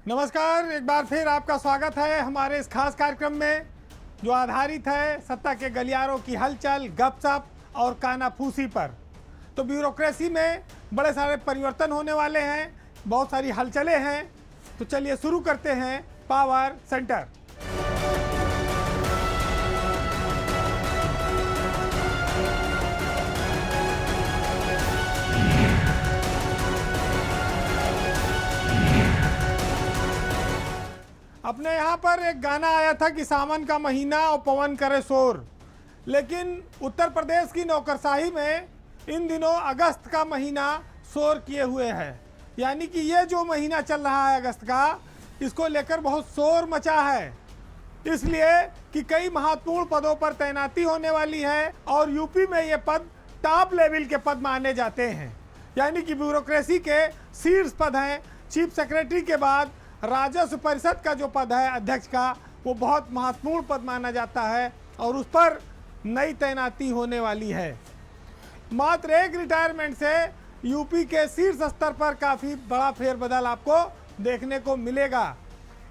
नमस्कार, एक बार फिर आपका स्वागत है हमारे इस खास कार्यक्रम में जो आधारित है सत्ता के गलियारों की हलचल, गपशप और कानाफूसी पर। तो ब्यूरोक्रेसी में बड़े सारे परिवर्तन होने वाले हैं, बहुत सारी हलचलें हैं। तो चलिए शुरू करते हैं पावर सेंटर। अपने यहाँ पर एक गाना आया था कि सावन का महीना और पवन करे शोर, लेकिन उत्तर प्रदेश की नौकरशाही में इन दिनों अगस्त का महीना शोर किए हुए है। यानी कि ये जो महीना चल रहा है अगस्त का, इसको लेकर बहुत शोर मचा है, इसलिए कि कई महत्वपूर्ण पदों पर तैनाती होने वाली है और यूपी में ये पद टॉप लेवल के पद माने जाते हैं। यानी कि ब्यूरोक्रेसी के शीर्ष पद हैं। चीफ सेक्रेटरी के बाद राजस्व परिषद का जो पद है अध्यक्ष का, वो बहुत महत्वपूर्ण पद माना जाता है और उस पर नई तैनाती होने वाली है। मात्र एक रिटायरमेंट से यूपी के शीर्ष स्तर पर काफ़ी बड़ा फेरबदल आपको देखने को मिलेगा।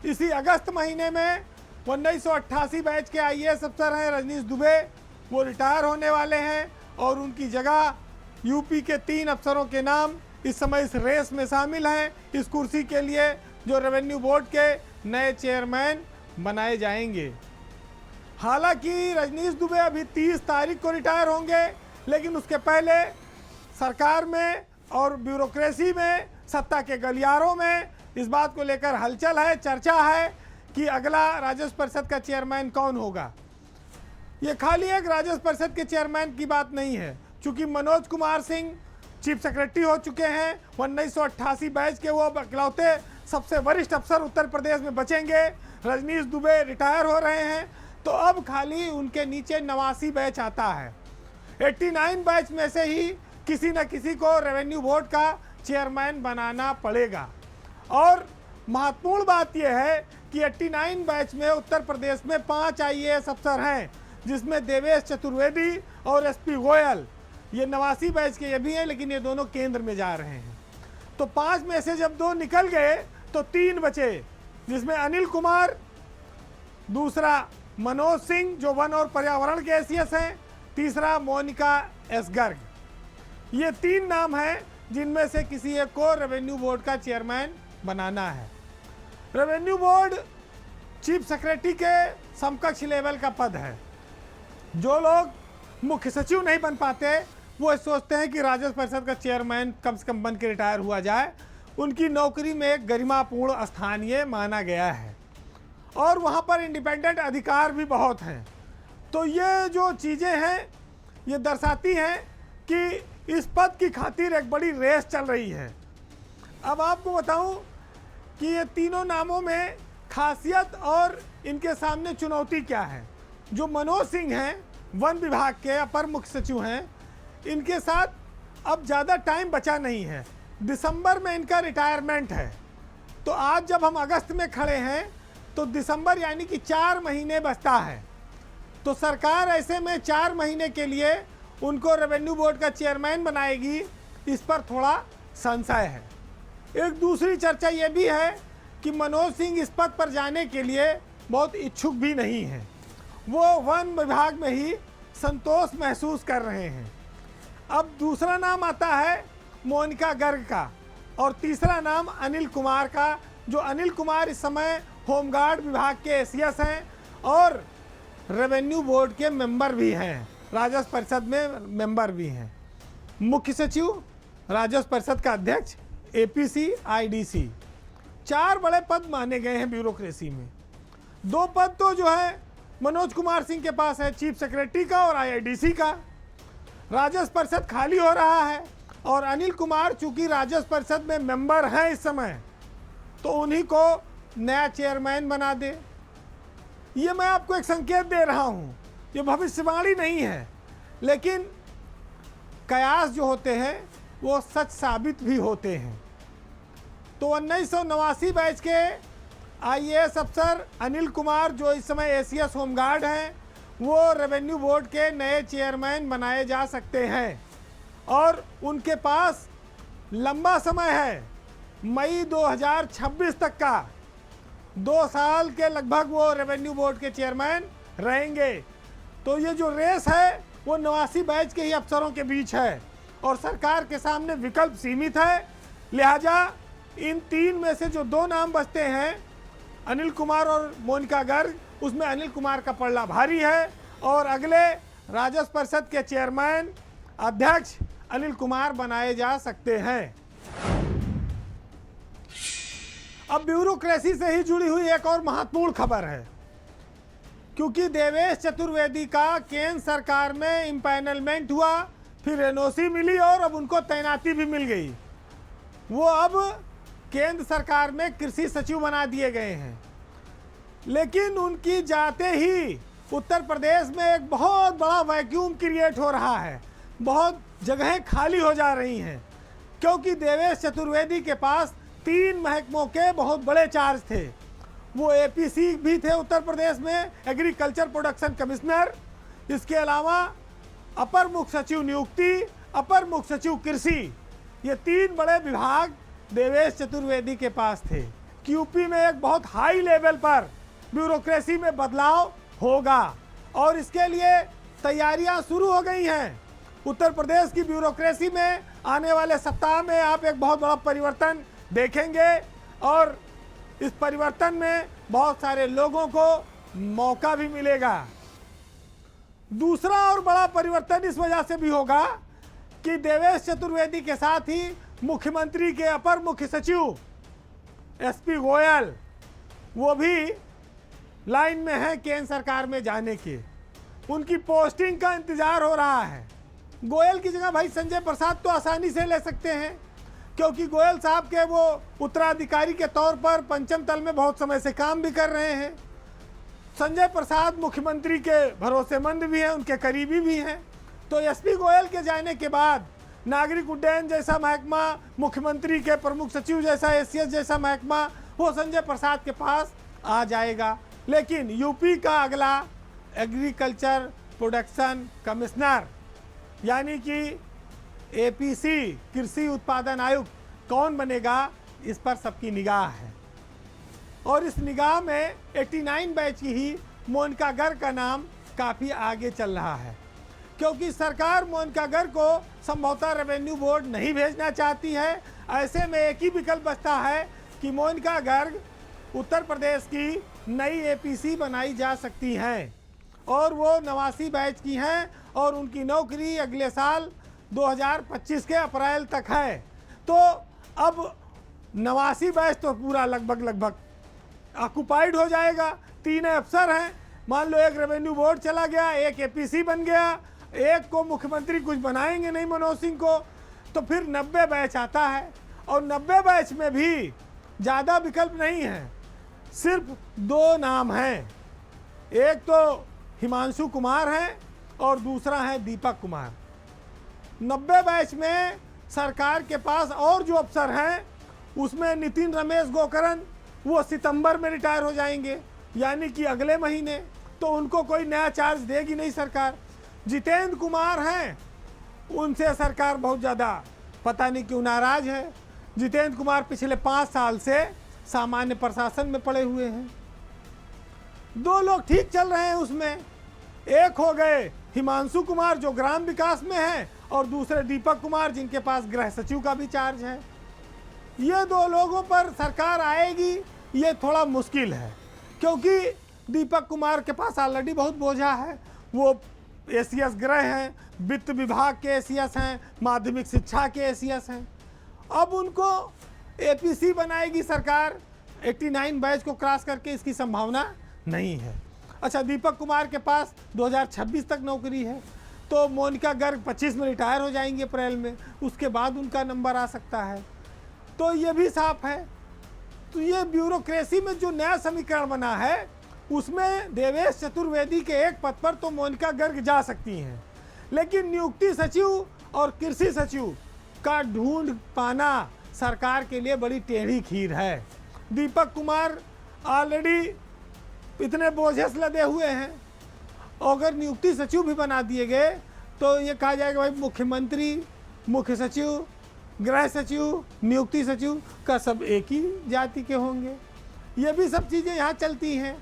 इसी अगस्त महीने में 1988 बैच के आईएएस अफसर हैं रजनीश दुबे, वो रिटायर होने वाले हैं और उनकी जगह यूपी के 3 अफसरों के नाम इस समय इस रेस में शामिल हैं इस कुर्सी के लिए, जो रेवेन्यू बोर्ड के नए चेयरमैन बनाए जाएंगे। हालांकि रजनीश दुबे अभी 30 तारीख को रिटायर होंगे, लेकिन उसके पहले सरकार में और ब्यूरोक्रेसी में, सत्ता के गलियारों में इस बात को लेकर हलचल है, चर्चा है कि अगला राजस्व परिषद का चेयरमैन कौन होगा। ये खाली एक राजस्व परिषद के चेयरमैन की बात नहीं है, चूँकि मनोज कुमार सिंह चीफ सेक्रेटरी हो चुके हैं। 1988 बैच के वो इकलौते सबसे वरिष्ठ अफसर उत्तर प्रदेश में बचेंगे। रजनीश दुबे रिटायर हो रहे हैं, तो अब खाली उनके नीचे 89 बैच आता है। 89 बैच में से ही किसी न किसी को रेवेन्यू बोर्ड का चेयरमैन बनाना पड़ेगा। और महत्वपूर्ण बात यह है कि 89 बैच में उत्तर प्रदेश में 5 आईएएस अफसर हैं, जिसमें देवेश चतुर्वेदी और एसपी गोयल, ये 89 बैच के ये भी हैं, लेकिन ये दोनों केंद्र में जा रहे हैं। तो 5 में से जब 2 निकल गए तो 3 बचे, जिसमें अनिल कुमार, दूसरा मनोज सिंह जो वन और पर्यावरण के एसीएस हैं, तीसरा मोनिका एस गर्ग। ये 3 नाम हैं जिनमें से किसी एक को रेवेन्यू बोर्ड का चेयरमैन बनाना है। रेवेन्यू बोर्ड चीफ सेक्रेटरी के समकक्ष लेवल का पद है। जो लोग मुख्य सचिव नहीं बन पाते, वो सोचते हैं कि राजस्व परिषद का चेयरमैन कम से कम बन के रिटायर हुआ जाए। उनकी नौकरी में एक गरिमापूर्ण स्थानीय माना गया है और वहाँ पर इंडिपेंडेंट अधिकार भी बहुत हैं। तो ये जो चीज़ें हैं ये दर्शाती हैं कि इस पद की खातिर एक बड़ी रेस चल रही है। अब आपको बताऊं कि ये तीनों नामों में खासियत और इनके सामने चुनौती क्या है। जो मनोज सिंह हैं, वन विभाग के अपर मुख्य सचिव हैं, इनके साथ अब ज़्यादा टाइम बचा नहीं है। दिसंबर में इनका रिटायरमेंट है। तो आज जब हम अगस्त में खड़े हैं तो दिसंबर यानी कि 4 महीने बचता है। तो सरकार ऐसे में 4 महीने के लिए उनको रेवेन्यू बोर्ड का चेयरमैन बनाएगी, इस पर थोड़ा संशय है। एक दूसरी चर्चा ये भी है कि मनोज सिंह इस पद पर जाने के लिए बहुत इच्छुक भी नहीं हैं। वो वन विभाग में ही संतोष महसूस कर रहे हैं। अब दूसरा नाम आता है मोनिका गर्ग का और तीसरा नाम अनिल कुमार का, जो अनिल कुमार इस समय होमगार्ड विभाग के एसीएस हैं और रेवेन्यू बोर्ड के मेंबर भी हैं, राजस्व परिषद में मेंबर भी हैं। मुख्य सचिव, राजस्व परिषद का अध्यक्ष, एपीसी, आईडीसी, 4 बड़े पद माने गए हैं ब्यूरोक्रेसी में। 2 पद तो जो है मनोज कुमार सिंह के पास है, चीफ सेक्रेटरी का और आईआईडीसी का। राजस्व परिषद खाली हो रहा है और अनिल कुमार चूंकि राजस्व परिषद में मेंबर हैं इस समय, तो उन्हीं को नया चेयरमैन बना दे। ये मैं आपको एक संकेत दे रहा हूँ, ये भविष्यवाणी नहीं है, लेकिन कयास जो होते हैं वो सच साबित भी होते हैं। तो 1989 बैच के आईएएस अफसर अनिल कुमार, जो इस समय एसीएस होमगार्ड हैं, वो रेवेन्यू बोर्ड के नए चेयरमैन बनाए जा सकते हैं और उनके पास लंबा समय है, मई 2026 तक का, 2 साल के लगभग वो रेवेन्यू बोर्ड के चेयरमैन रहेंगे। तो ये जो रेस है वो 89 बैच के ही अफसरों के बीच है और सरकार के सामने विकल्प सीमित है। लिहाजा इन 3 में से जो 2 नाम बचते हैं, अनिल कुमार और मोनिका गर्ग, उसमें अनिल कुमार का पलड़ा भारी है और अगले राजस्व परिषद के चेयरमैन अध्यक्ष अनिल कुमार बनाए जा सकते हैं। अब ब्यूरोक्रेसी से ही जुड़ी हुई एक और महत्वपूर्ण खबर है, क्योंकि देवेश चतुर्वेदी का केंद्र सरकार में इम्पैनलमेंट हुआ, फिर एनओसी मिली और अब उनको तैनाती भी मिल गई। वो अब केंद्र सरकार में कृषि सचिव बना दिए गए हैं। लेकिन उनकी जाते ही उत्तर प्रदेश में एक बहुत बड़ा वैक्यूम क्रिएट हो रहा है, बहुत जगहें खाली हो जा रही हैं, क्योंकि देवेश चतुर्वेदी के पास 3 महकमों के बहुत बड़े चार्ज थे। वो एपीसी भी थे उत्तर प्रदेश में, एग्रीकल्चर प्रोडक्शन कमिश्नर। इसके अलावा अपर मुख्य सचिव नियुक्ति, अपर मुख्य सचिव कृषि, ये 3 बड़े विभाग देवेश चतुर्वेदी के पास थे। यूपी में एक बहुत हाई लेवल पर ब्यूरोक्रेसी में बदलाव होगा और इसके लिए तैयारियां शुरू हो गई हैं। उत्तर प्रदेश की ब्यूरोक्रेसी में आने वाले सप्ताह में आप एक बहुत बड़ा परिवर्तन देखेंगे और इस परिवर्तन में बहुत सारे लोगों को मौका भी मिलेगा। दूसरा और बड़ा परिवर्तन इस वजह से भी होगा कि देवेश चतुर्वेदी के साथ ही मुख्यमंत्री के अपर मुख्य सचिव एसपी गोयल, वो भी लाइन में है केंद्र सरकार में जाने के। उनकी पोस्टिंग का इंतजार हो रहा है। गोयल की जगह भाई संजय प्रसाद तो आसानी से ले सकते हैं, क्योंकि गोयल साहब के वो उत्तराधिकारी के तौर पर पंचम तल में बहुत समय से काम भी कर रहे हैं। संजय प्रसाद मुख्यमंत्री के भरोसेमंद भी हैं, उनके करीबी भी हैं। तो एसपी गोयल के जाने के बाद नागरिक उड्डयन जैसा महकमा, मुख्यमंत्री के प्रमुख सचिव जैसा एसीएस जैसा महकमा, वो संजय प्रसाद के पास आ जाएगा। लेकिन यूपी का अगला एग्रीकल्चर प्रोडक्शन कमिश्नर यानी कि एपीसी, कृषि उत्पादन आयुक्त, कौन बनेगा, इस पर सबकी निगाह है। और इस निगाह में 89 बैच की ही मोनिका गर्ग का नाम काफ़ी आगे चल रहा है, क्योंकि सरकार मोनिका गर्ग को संभवतः रेवेन्यू बोर्ड नहीं भेजना चाहती है। ऐसे में एक ही विकल्प बचता है कि मोनिका गर्ग उत्तर प्रदेश की नई एपीसी बनाई जा सकती हैं और वो 89 बैच की हैं और उनकी नौकरी अगले साल 2025 के अप्रैल तक है। तो अब 89 बैच तो पूरा लगभग ऑक्युपाइड हो जाएगा। 3 अफसर हैं, मान लो एक रेवेन्यू बोर्ड चला गया, एक एपीसी बन गया, एक को मुख्यमंत्री कुछ बनाएंगे नहीं मनोज सिंह को, तो फिर 90 बैच आता है। और 90 बैच में भी ज़्यादा विकल्प नहीं है, सिर्फ 2 नाम हैं। एक तो हिमांशु कुमार हैं और दूसरा है दीपक कुमार। 90 बैच में सरकार के पास और जो अफसर हैं उसमें नितिन रमेश गोकरण, वो सितंबर में रिटायर हो जाएंगे, यानी कि अगले महीने, तो उनको कोई नया चार्ज देगी नहीं सरकार। जितेंद्र कुमार हैं, उनसे सरकार बहुत ज़्यादा पता नहीं क्यों नाराज़ है। जितेंद्र कुमार पिछले 5 साल से सामान्य प्रशासन में पड़े हुए हैं। 2 लोग ठीक चल रहे हैं उसमें, एक हो गए हिमांशु कुमार जो ग्राम विकास में है और दूसरे दीपक कुमार जिनके पास गृह सचिव का भी चार्ज है। ये 2 लोगों पर सरकार आएगी ये थोड़ा मुश्किल है, क्योंकि दीपक कुमार के पास ऑलरेडी बहुत बोझा है। वो एसीएस गृह हैं, वित्त विभाग के एसीएस हैं, माध्यमिक शिक्षा के एसीएस हैं। अब उनको एपीसी बनाएगी सरकार, 89 बैच को क्रॉस करके, इसकी संभावना नहीं है। अच्छा, दीपक कुमार के पास 2026 तक नौकरी है, तो मोनिका गर्ग 25 में रिटायर हो जाएंगे अप्रैल में, उसके बाद उनका नंबर आ सकता है। तो ये भी साफ है। तो ये ब्यूरोक्रेसी में जो नया समीकरण बना है उसमें देवेश चतुर्वेदी के एक पद पर तो मोनिका गर्ग जा सकती हैं, लेकिन नियुक्ति सचिव और कृषि सचिव का ढूंढ पाना सरकार के लिए बड़ी टेढ़ी खीर है। दीपक कुमार ऑलरेडी इतने बोझे से लदे हुए हैं, अगर नियुक्ति सचिव भी बना दिए गए तो ये कहा जाएगा भाई मुख्यमंत्री, मुख्य सचिव, गृह सचिव, नियुक्ति सचिव का सब एक ही जाति के होंगे। ये भी सब चीज़ें यहाँ चलती हैं।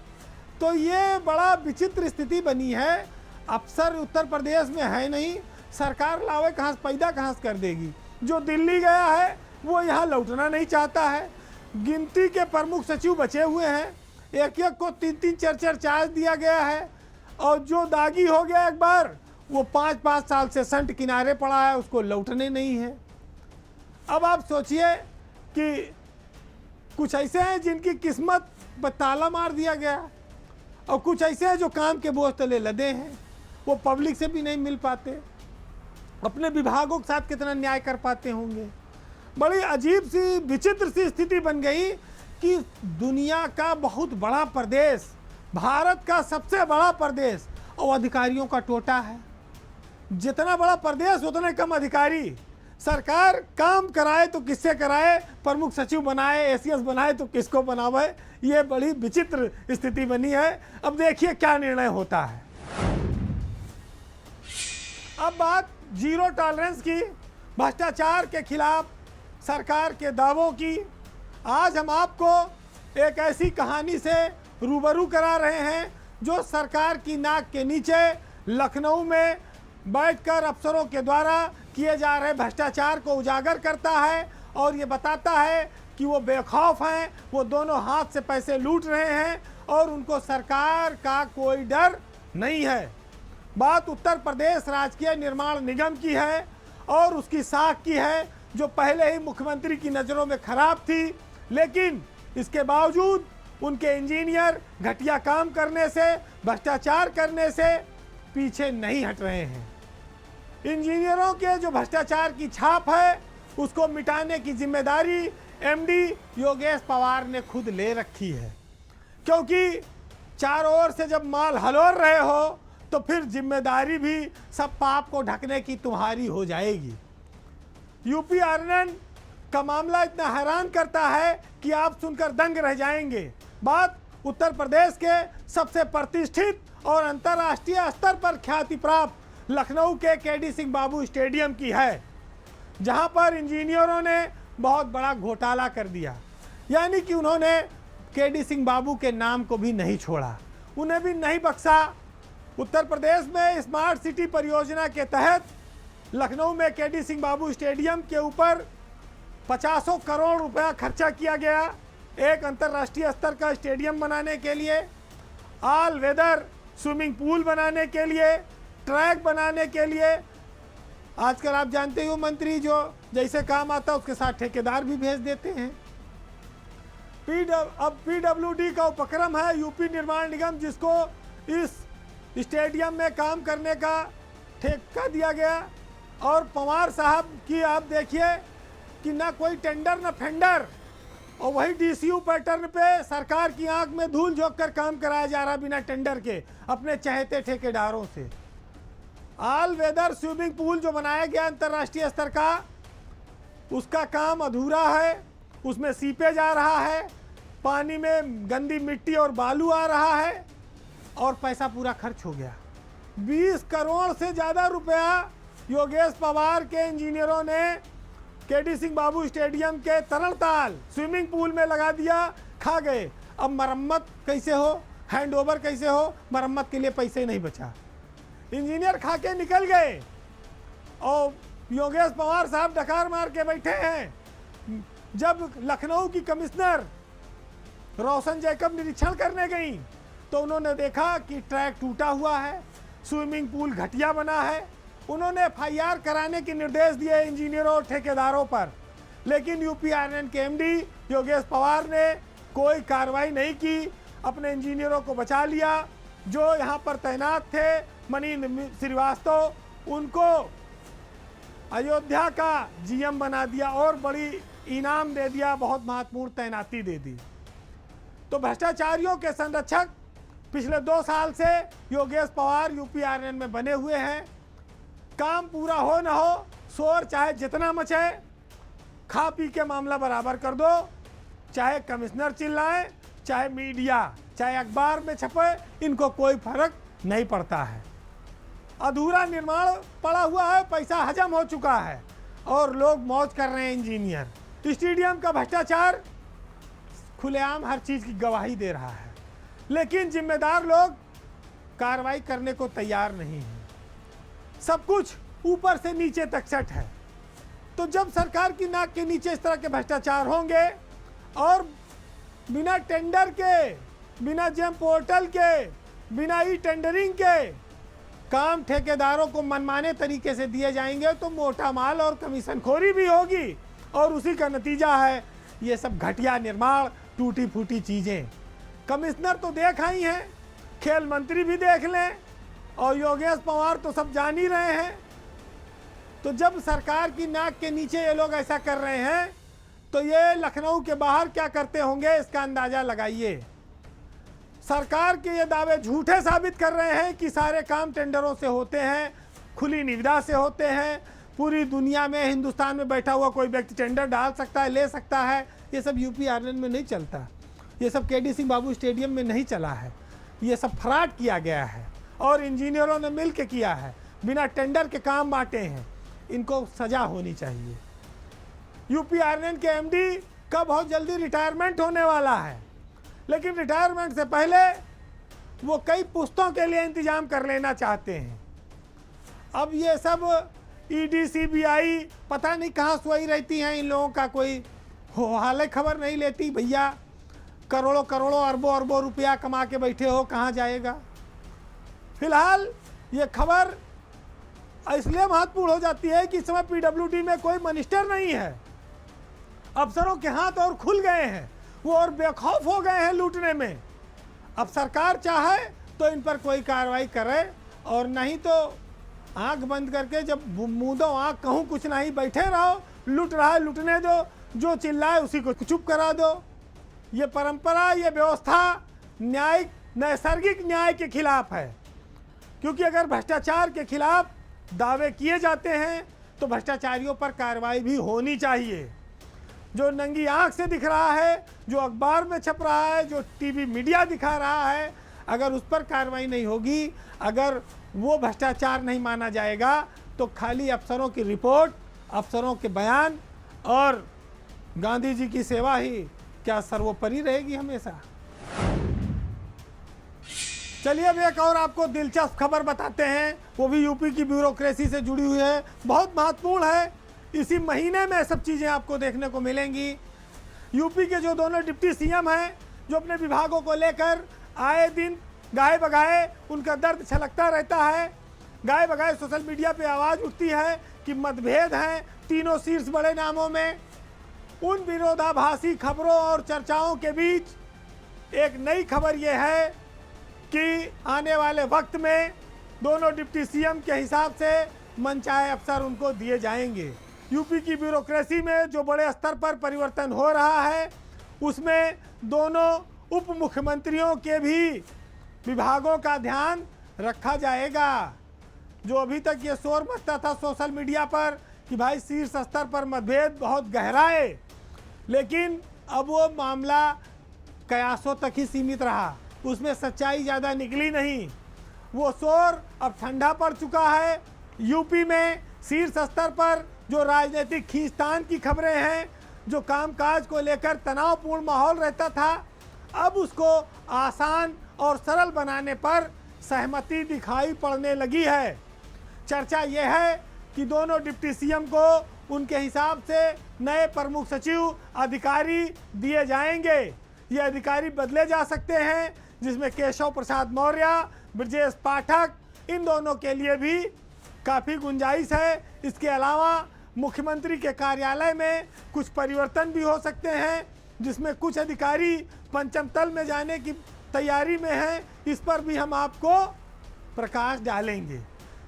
तो ये बड़ा विचित्र स्थिति बनी है। अफसर उत्तर प्रदेश में है नहीं, सरकार लावे कहाँ से, पैदा कहाँ से कर देगी। जो दिल्ली गया है वो यहाँ लौटना नहीं चाहता है। गिनती के प्रमुख सचिव बचे हुए हैं, एक एक को 3-3 4-4 चार्ज दिया गया है। और जो दागी हो गया एक बार, वो 5-5 साल से संट किनारे पड़ा है, उसको लौटने नहीं है। अब आप सोचिए कि कुछ ऐसे हैं जिनकी किस्मत पर ताला मार दिया गया, और कुछ ऐसे हैं जो काम के बोझ तले लदे हैं, वो पब्लिक से भी नहीं मिल पाते, अपने विभागों के साथ कितना न्याय कर पाते होंगे। बड़ी अजीब सी विचित्र सी स्थिति बन गई कि दुनिया का बहुत बड़ा प्रदेश, भारत का सबसे बड़ा प्रदेश, और अधिकारियों का टोटा है। जितना बड़ा प्रदेश उतने कम अधिकारी। सरकार काम कराए तो किससे कराए, प्रमुख सचिव बनाए, एसीएस बनाए तो किसको बनावे। ये बड़ी विचित्र स्थिति बनी है। अब देखिए क्या निर्णय होता है। अब बात जीरो टॉलरेंस की, भ्रष्टाचार के खिलाफ सरकार के दावों की। आज हम आपको एक ऐसी कहानी से रूबरू करा रहे हैं जो सरकार की नाक के नीचे लखनऊ में बैठकर अफसरों के द्वारा किए जा रहे भ्रष्टाचार को उजागर करता है, और ये बताता है कि वो बेखौफ हैं, वो दोनों हाथ से पैसे लूट रहे हैं और उनको सरकार का कोई डर नहीं है। बात उत्तर प्रदेश राजकीय निर्माण निगम की है और उसकी साख की है, जो पहले ही मुख्यमंत्री की नज़रों में खराब थी, लेकिन इसके बावजूद उनके इंजीनियर घटिया काम करने से, भ्रष्टाचार करने से पीछे नहीं हट रहे हैं। इंजीनियरों के जो भ्रष्टाचार की छाप है उसको मिटाने की जिम्मेदारी एमडी योगेश पवार ने खुद ले रखी है, क्योंकि चारों ओर से जब माल हलोर रहे हो तो फिर जिम्मेदारी भी सब पाप को ढकने की तुम्हारी हो जाएगी। यूपी आरएनएन का मामला इतना हैरान करता है कि आप सुनकर दंग रह जाएंगे। बात उत्तर प्रदेश के सबसे प्रतिष्ठित और अंतर्राष्ट्रीय स्तर पर ख्याति प्राप्त लखनऊ के केडी सिंह बाबू स्टेडियम की है, जहां पर इंजीनियरों ने बहुत बड़ा घोटाला कर दिया। यानी कि उन्होंने केडी सिंह बाबू के नाम को भी नहीं छोड़ा, उन्हें भी नहीं बख्शा। उत्तर प्रदेश में स्मार्ट सिटी परियोजना के तहत लखनऊ में केडी सिंह बाबू स्टेडियम के ऊपर 50 करोड़ रुपया खर्चा किया गया एक अंतर्राष्ट्रीय स्तर का स्टेडियम बनाने के लिए, ऑल वेदर स्विमिंग पूल बनाने के लिए, ट्रैक बनाने के लिए। आजकल आप जानते हो मंत्री जो जैसे काम आता है उसके साथ ठेकेदार भी भेज देते हैं। अब पीडब्ल्यूडी का उपक्रम है यूपी निर्माण निगम, जिसको इस स्टेडियम में काम करने का ठेका दिया गया। और पवार साहब की आप देखिए कि ना कोई टेंडर ना फेंडर, और वही डीसीयू पैटर्न पे सरकार की आंख में धूल झोंक कर काम कराया जा रहा बिना टेंडर के अपने चहेते ठेकेदारों से। ऑल वेदर स्विमिंग पूल जो बनाया गया अंतर्राष्ट्रीय स्तर का, उसका काम अधूरा है, उसमें सीपेज आ रहा है, पानी में गंदी मिट्टी और बालू आ रहा है, और पैसा पूरा खर्च हो गया। 20 करोड़ से ज़्यादा रुपया योगेश पवार के इंजीनियरों ने केडी सिंह बाबू स्टेडियम के तरणताल स्विमिंग पूल में लगा दिया, खा गए। अब मरम्मत कैसे हो, हैंडओवर कैसे हो, मरम्मत के लिए पैसे नहीं बचा, इंजीनियर खा के निकल गए, और योगेश पवार साहब डकार मार के बैठे हैं। जब लखनऊ की कमिश्नर रोशन जैकब निरीक्षण करने गई तो उन्होंने देखा कि ट्रैक टूटा हुआ है, स्विमिंग पूल घटिया बना है। उन्होंने एफआईआर कराने के निर्देश दिए इंजीनियरों और ठेकेदारों पर, लेकिन यूपी आरएनएन के एमडी योगेश पवार ने कोई कार्रवाई नहीं की, अपने इंजीनियरों को बचा लिया। जो यहाँ पर तैनात थे मनींद्र श्रीवास्तव, उनको अयोध्या का जीएम बना दिया और बड़ी इनाम दे दिया, बहुत महत्वपूर्ण तैनाती दे दी। तो भ्रष्टाचारियों के संरक्षक पिछले 2 साल से योगेश पवार यूपी आरएनएन में बने हुए हैं। काम पूरा हो न हो, शोर चाहे जितना मचे, खा पी के मामला बराबर कर दो, चाहे कमिश्नर चिल्लाए, चाहे मीडिया, चाहे अखबार में छपे, इनको कोई फर्क नहीं पड़ता है। अधूरा निर्माण पड़ा हुआ है, पैसा हजम हो चुका है और लोग मौज कर रहे हैं इंजीनियर। स्टेडियम का भ्रष्टाचार खुलेआम हर चीज़ की गवाही दे रहा है, लेकिन जिम्मेदार लोग कार्रवाई करने को तैयार नहीं हैं। सब कुछ ऊपर से नीचे तक सेट है। तो जब सरकार की नाक के नीचे इस तरह के भ्रष्टाचार होंगे और बिना टेंडर के, बिना जेम पोर्टल के, बिना ई टेंडरिंग के काम ठेकेदारों को मनमाने तरीके से दिए जाएंगे तो मोटा माल और कमीशनखोरी भी होगी, और उसी का नतीजा है ये सब घटिया निर्माण, टूटी फूटी चीज़ें। कमिश्नर तो देखा ही हैं, खेल मंत्री भी देख लें, और योगेश पवार तो सब जान ही रहे हैं। तो जब सरकार की नाक के नीचे ये लोग ऐसा कर रहे हैं तो ये लखनऊ के बाहर क्या करते होंगे, इसका अंदाज़ा लगाइए। सरकार के ये दावे झूठे साबित कर रहे हैं कि सारे काम टेंडरों से होते हैं, खुली निविदा से होते हैं, पूरी दुनिया में, हिंदुस्तान में बैठा हुआ कोई व्यक्ति टेंडर डाल सकता है, ले सकता है। ये सब यूपी आर्यन में नहीं चलता, ये सब केडी सिंह बाबू स्टेडियम में नहीं चला है, ये सब फ्रॉड किया गया है और इंजीनियरों ने मिल के किया है, बिना टेंडर के काम बांटे हैं। इनको सजा होनी चाहिए। यूपी आर्यन के एमडी का बहुत जल्दी रिटायरमेंट होने वाला है, लेकिन रिटायरमेंट से पहले वो कई पुश्तों के लिए इंतजाम कर लेना चाहते हैं। अब ये सब ईडी सीबीआई पता नहीं कहाँ सोई रहती हैं, इन लोगों का कोई हाल खबर नहीं लेती। भैया करोड़ों करोड़ों अरबों अरबों रुपया कमा के बैठे हो, कहाँ जाएगा। फिलहाल ये खबर इसलिए महत्वपूर्ण हो जाती है कि इस समय पीडब्ल्यूडी में कोई मिनिस्टर नहीं है, अफसरों के हाथ और खुल गए हैं, वो और बेखौफ हो गए हैं लूटने में। अब सरकार चाहे तो इन पर कोई कार्रवाई करे, और नहीं तो आंख बंद करके जब मूंदो आंख कहूँ कुछ नहीं, बैठे रहो, लूट रहा है लूटने दो, जो चिल्लाए उसी को चुप करा दो। ये परंपरा, ये व्यवस्था न्यायिक, नैसर्गिक न्याय के खिलाफ है, क्योंकि अगर भ्रष्टाचार के खिलाफ दावे किए जाते हैं तो भ्रष्टाचारियों पर कार्रवाई भी होनी चाहिए। जो नंगी आंख से दिख रहा है, जो अखबार में छप रहा है, जो टीवी मीडिया दिखा रहा है, अगर उस पर कार्रवाई नहीं होगी, अगर वो भ्रष्टाचार नहीं माना जाएगा, तो खाली अफसरों की रिपोर्ट, अफसरों के बयान और गांधी जी की सेवा ही क्या सर्वोपरि रहेगी हमेशा। चलिए अब एक और आपको दिलचस्प खबर बताते हैं, वो भी यूपी की ब्यूरोक्रेसी से जुड़ी हुई है, बहुत महत्वपूर्ण है। इसी महीने में सब चीज़ें आपको देखने को मिलेंगी। यूपी के जो दोनों डिप्टी सीएम हैं, जो अपने विभागों को लेकर आए दिन गाए बगाए उनका दर्द छलकता रहता है, गाए बगाए सोशल मीडिया पे आवाज़ उठती है कि मतभेद हैं तीनों शीर्ष बड़े नामों में। उन विरोधाभासी खबरों और चर्चाओं के बीच एक नई खबर यह है कि आने वाले वक्त में दोनों डिप्टी सीएम के हिसाब से मनचाहे अफसर उनको दिए जाएंगे। यूपी की ब्यूरोक्रेसी में जो बड़े स्तर पर परिवर्तन हो रहा है, उसमें दोनों उप मुख्यमंत्रियों के भी विभागों का ध्यान रखा जाएगा। जो अभी तक ये शोर मचता था सोशल मीडिया पर कि भाई शीर्ष स्तर पर मतभेद बहुत गहरा है, लेकिन अब वो मामला कयासों तक ही सीमित रहा, उसमें सच्चाई ज़्यादा निकली नहीं। वो शोर अब ठंडा पड़ चुका है। यूपी में शीर्ष स्तर पर जो राजनीतिक खींचतान की खबरें हैं, जो कामकाज को लेकर तनावपूर्ण माहौल रहता था, अब उसको आसान और सरल बनाने पर सहमति दिखाई पड़ने लगी है। चर्चा यह है कि दोनों डिप्टी सीएम को उनके हिसाब से नए प्रमुख सचिव अधिकारी दिए जाएंगे। ये अधिकारी बदले जा सकते हैं, जिसमें केशव प्रसाद मौर्य, ब्रजेश पाठक, इन दोनों के लिए भी काफ़ी गुंजाइश है। इसके अलावा मुख्यमंत्री के कार्यालय में कुछ परिवर्तन भी हो सकते हैं, जिसमें कुछ अधिकारी पंचम तल में जाने की तैयारी में हैं। इस पर भी हम आपको प्रकाश डालेंगे।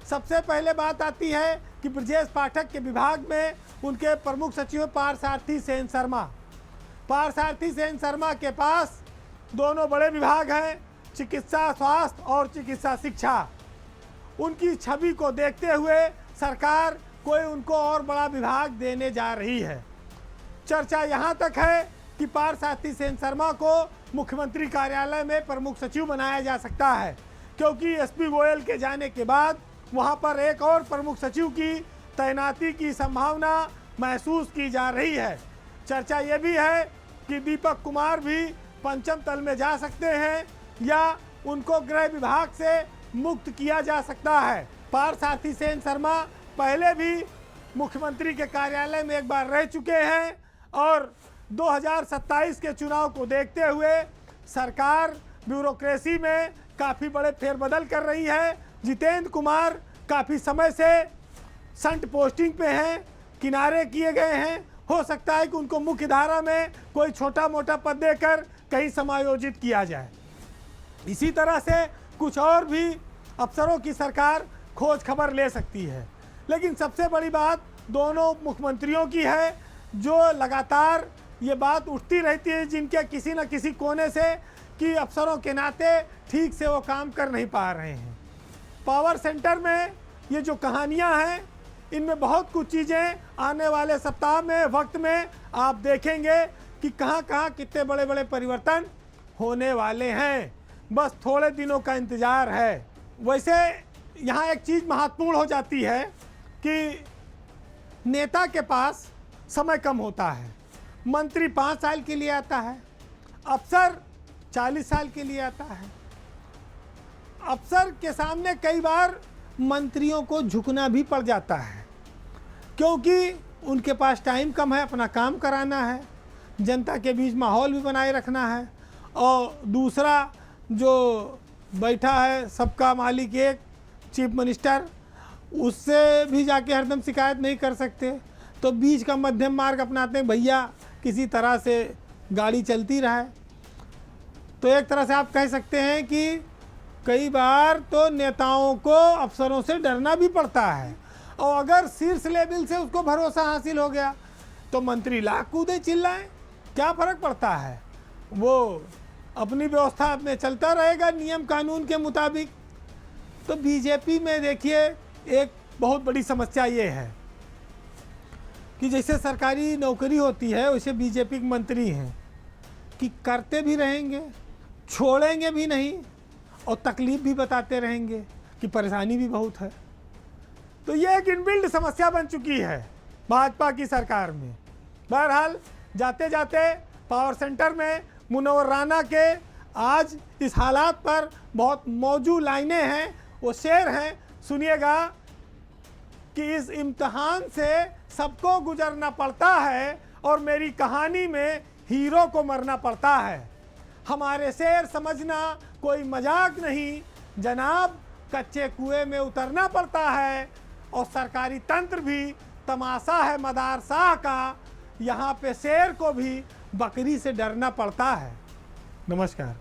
सबसे पहले बात आती है कि ब्रजेश पाठक के विभाग में उनके प्रमुख सचिव पार्थसारथी सेन शर्मा। पार्थसारथी सेन शर्मा के पास दोनों बड़े विभाग हैं, चिकित्सा स्वास्थ्य और चिकित्सा शिक्षा। उनकी छवि को देखते हुए सरकार कोई उनको और बड़ा विभाग देने जा रही है। चर्चा यहाँ तक है कि पार्थसारथी सेन शर्मा को मुख्यमंत्री कार्यालय में प्रमुख सचिव बनाया जा सकता है, क्योंकि एसपी गोयल के जाने के बाद वहाँ पर एक और प्रमुख सचिव की तैनाती की संभावना महसूस की जा रही है। चर्चा ये भी है कि दीपक कुमार भी पंचम तल में जा सकते हैं या उनको गृह विभाग से मुक्त किया जा सकता है। पार्थसारथी सेन शर्मा पहले भी मुख्यमंत्री के कार्यालय में एक बार रह चुके हैं और 2027 के चुनाव को देखते हुए सरकार ब्यूरोक्रेसी में काफ़ी बड़े फेरबदल कर रही है। जितेंद्र कुमार काफ़ी समय से संट पोस्टिंग पे हैं, किनारे किए गए हैं। हो सकता है कि उनको मुख्य धारा में कोई छोटा मोटा पद देकर कहीं समायोजित किया जाए। इसी तरह से कुछ और भी अफसरों की सरकार खोज खबर ले सकती है। लेकिन सबसे बड़ी बात दोनों मुख्यमंत्रियों की है, जो लगातार ये बात उठती रहती है जिनके किसी न किसी कोने से कि अफसरों के नाते ठीक से वो काम कर नहीं पा रहे हैं। पावर सेंटर में ये जो कहानियां हैं, इनमें बहुत कुछ चीज़ें आने वाले सप्ताह में वक्त में आप देखेंगे कि कहां कहां कितने बड़े बड़े परिवर्तन होने वाले हैं। बस थोड़े दिनों का इंतज़ार है। वैसे यहाँ एक चीज़ महत्वपूर्ण हो जाती है कि नेता के पास समय कम होता है। मंत्री 5 साल के लिए आता है, अफसर 40 साल के लिए आता है। अफसर के सामने कई बार मंत्रियों को झुकना भी पड़ जाता है, क्योंकि उनके पास टाइम कम है, अपना काम कराना है, जनता के बीच माहौल भी बनाए रखना है। और दूसरा जो बैठा है सबका मालिक एक चीफ मिनिस्टर, उससे भी जाके हरदम शिकायत नहीं कर सकते, तो बीच का मध्यम मार्ग अपनाते हैं, भैया किसी तरह से गाड़ी चलती रहे। तो एक तरह से आप कह सकते हैं कि कई बार तो नेताओं को अफसरों से डरना भी पड़ता है, और अगर शीर्ष लेवल से उसको भरोसा हासिल हो गया तो मंत्री लाख कूदे चिल्लाएं, क्या फ़र्क पड़ता है, वो अपनी व्यवस्था में चलता रहेगा नियम कानून के मुताबिक। तो बीजेपी में देखिए एक बहुत बड़ी समस्या ये है कि जैसे सरकारी नौकरी होती है वैसे बीजेपी के मंत्री हैं कि करते भी रहेंगे, छोड़ेंगे भी नहीं, और तकलीफ भी बताते रहेंगे कि परेशानी भी बहुत है। तो ये एक इनबिल्ट समस्या बन चुकी है भाजपा की सरकार में। बहरहाल जाते जाते पावर सेंटर में मुनव्वर राना के आज इस हालात पर बहुत मौजूद लाइनें हैं, वो शेर हैं, सुनिएगा कि इस इम्तिहान से सबको गुजरना पड़ता है और मेरी कहानी में हीरो को मरना पड़ता है। हमारे शेर समझना कोई मजाक नहीं जनाब, कच्चे कुएं में उतरना पड़ता है और सरकारी तंत्र भी तमाशा है मदार शाह का, यहाँ पे शेर को भी बकरी से डरना पड़ता है। नमस्कार।